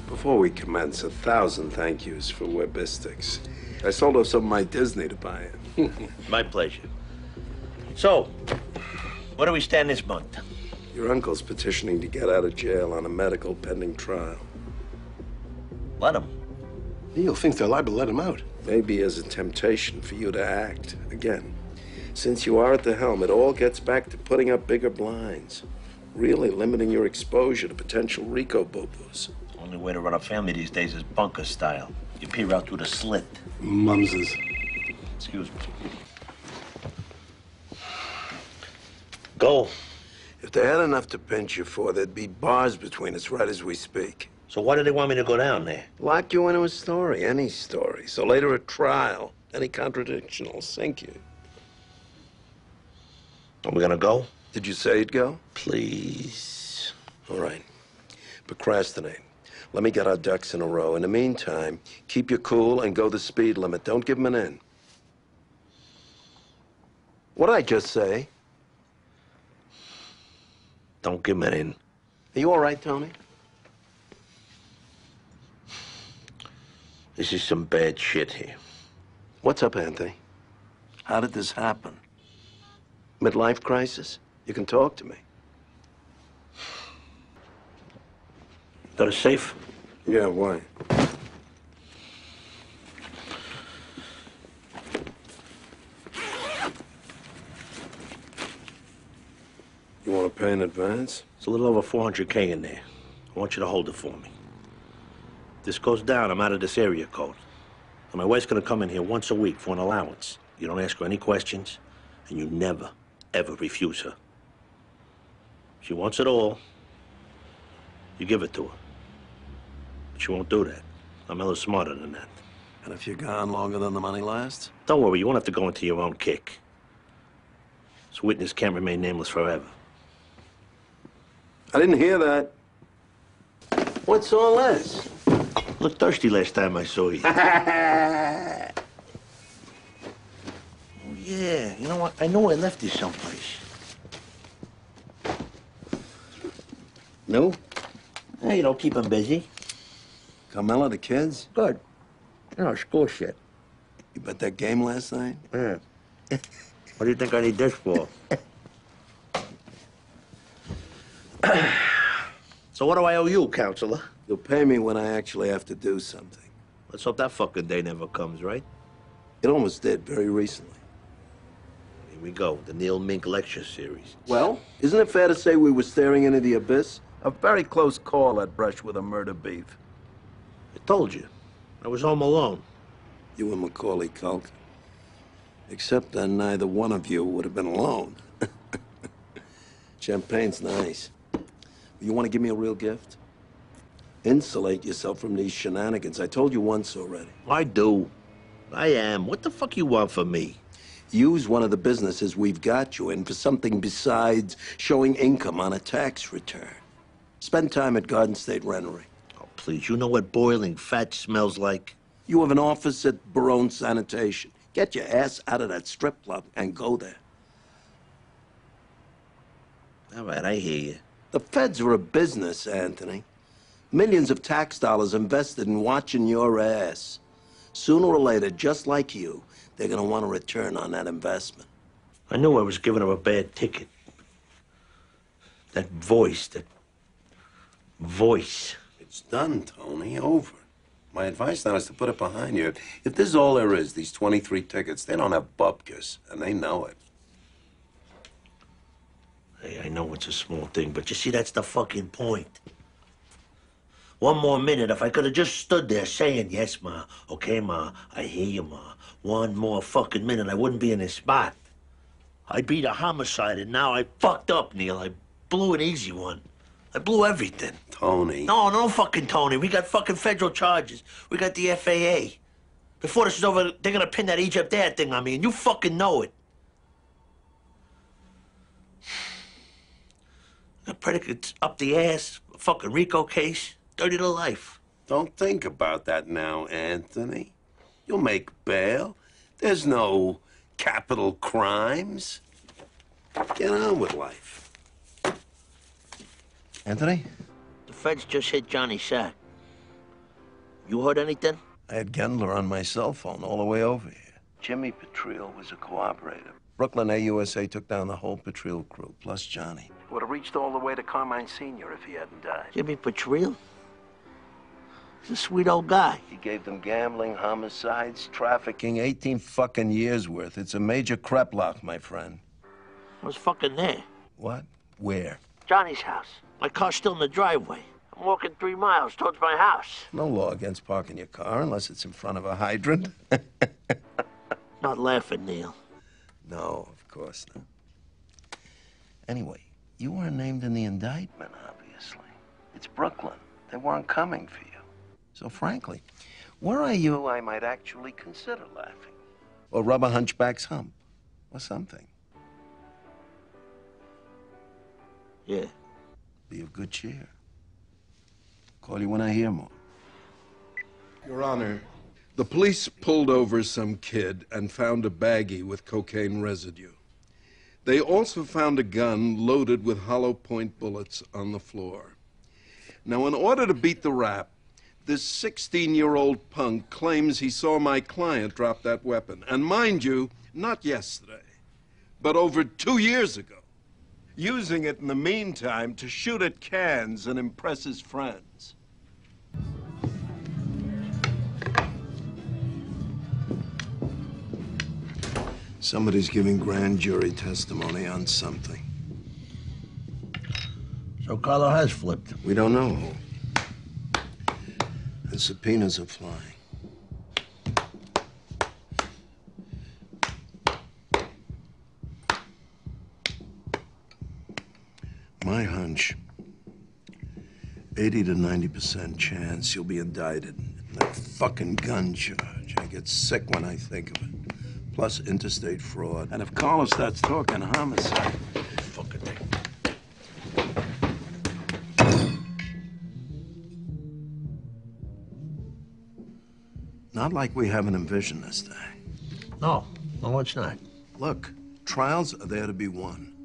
Before we commence, 1,000 thank yous for Webistics. I sold off some of my Disney to buy it. My pleasure. So, where do we stand this month? Your uncle's petitioning to get out of jail on a medical pending trial. Let him. You'll think they're liable to let him out. Maybe as a temptation for you to act. Again, since you are at the helm, it all gets back to putting up bigger blinds. Really limiting your exposure to potential RICO boo-boos. Only way to run a family these days is bunker style. You peer out through the slit. Mumses. Excuse me. Go. If they had enough to pinch you for, there'd be bars between us right as we speak. So why do they want me to go down there? Lock you into a story, any story. So later at trial, any contradiction will sink you. Are we gonna go? Did you say you'd go? Please. All right. Procrastinate. Let me get our ducks in a row. In the meantime, keep your cool and go the speed limit. Don't give them an in. What did I just say? Don't give me an in. Are you all right, Tony? This is some bad shit here. What's up, Anthony? How did this happen? Midlife crisis? You can talk to me. Got a safe? Yeah, why? You want to pay in advance? It's a little over 400K in there. I want you to hold it for me. If this goes down, I'm out of this area code. And my wife's gonna come in here once a week for an allowance. You don't ask her any questions, and you never, ever refuse her. She wants it all. You give it to her. But she won't do that. I'm a little smarter than that. And if you're gone longer than the money lasts? Don't worry, you won't have to go into your own kick. This witness can't remain nameless forever. I didn't hear that. What's all this? Looked thirsty last time I saw you. Oh, yeah. You know what? I know I left this someplace. No? Hey, you know, keep him busy. Carmela, the kids? Good. You know, school shit. You bet that game last night? Yeah. What do you think I need this for? So what do I owe you, counselor? You'll pay me when I actually have to do something. Let's hope that fucking day never comes, right? It almost did very recently. Here we go, the Neil Mink lecture series. Well, isn't it fair to say we were staring into the abyss? A very close call at brush with a murder beef. I told you. I was home alone. You and Macaulay Culkin. Except that neither one of you would have been alone. Champagne's nice. You want to give me a real gift? Insulate yourself from these shenanigans. I told you once already. I do. I am. What the fuck you want from me? Use one of the businesses we've got you in for something besides showing income on a tax return. Spend time at Garden State Rennery. Oh, please. You know what boiling fat smells like? You have an office at Barone Sanitation. Get your ass out of that strip club and go there. All right, I hear you. The feds are a business, Anthony. Millions of tax dollars invested in watching your ass. Sooner or later, just like you, they're gonna want a return on that investment. I knew I was giving her a bad ticket. That voice. It's done, Tony. Over. My advice now is to put it behind you. If this is all there is, these 23 tickets, they don't have bupkis, and they know it. Hey, I know it's a small thing, but you see, that's the fucking point. One more minute, if I could have just stood there saying, yes, Ma, okay, Ma, I hear you, Ma. One more fucking minute, I wouldn't be in this spot. I beat a homicide, and now I fucked up, Neil. I blew an easy one. I blew everything. Tony. No fucking Tony. We got fucking federal charges. We got the FAA. Before this is over, they're gonna pin that Egypt Air thing on me, and you fucking know it. Got predicates up the ass, a fucking RICO case, dirty to life. Don't think about that now, Anthony. You'll make bail. There's no capital crimes. Get on with life. Anthony? The feds just hit Johnny Sack. You heard anything? I had Gendler on my cell phone all the way over here. Jimmy Petril was a cooperator. Brooklyn AUSA took down the whole Petril crew, plus Johnny. Would have reached all the way to Carmine Sr. if he hadn't died. Jimmy Petril? He's a sweet old guy. He gave them gambling, homicides, trafficking, 18 fucking years worth. It's a major crep lock, my friend. I was fucking there. What? Where? Johnny's house. My car's still in the driveway. I'm walking 3 miles towards my house. No law against parking your car unless it's in front of a hydrant. Not laughing, Neil. No, of course not. Anyway, you weren't named in the indictment, obviously. It's Brooklyn. They weren't coming for you. So frankly, were I you, I might actually consider laughing. Or rub a hunchback's hump. Or something. Yeah. Be of good cheer. Call you when I hear more. Your Honor, the police pulled over some kid and found a baggie with cocaine residue. They also found a gun loaded with hollow point bullets on the floor. Now, in order to beat the rap, this 16-year-old punk claims he saw my client drop that weapon. And mind you, not yesterday, but over 2 years ago. Using it in the meantime to shoot at cans and impress his friends. Somebody's giving grand jury testimony on something. So Carlo has flipped. We don't know who. The subpoenas are flying. My hunch, 80 to 90% chance you'll be indicted. That fucking gun charge. I get sick when I think of it. Plus interstate fraud. And if Carlos starts talking homicide, fucking thing. Not like we haven't envisioned this day. No, it's not. Look, trials are there to be won.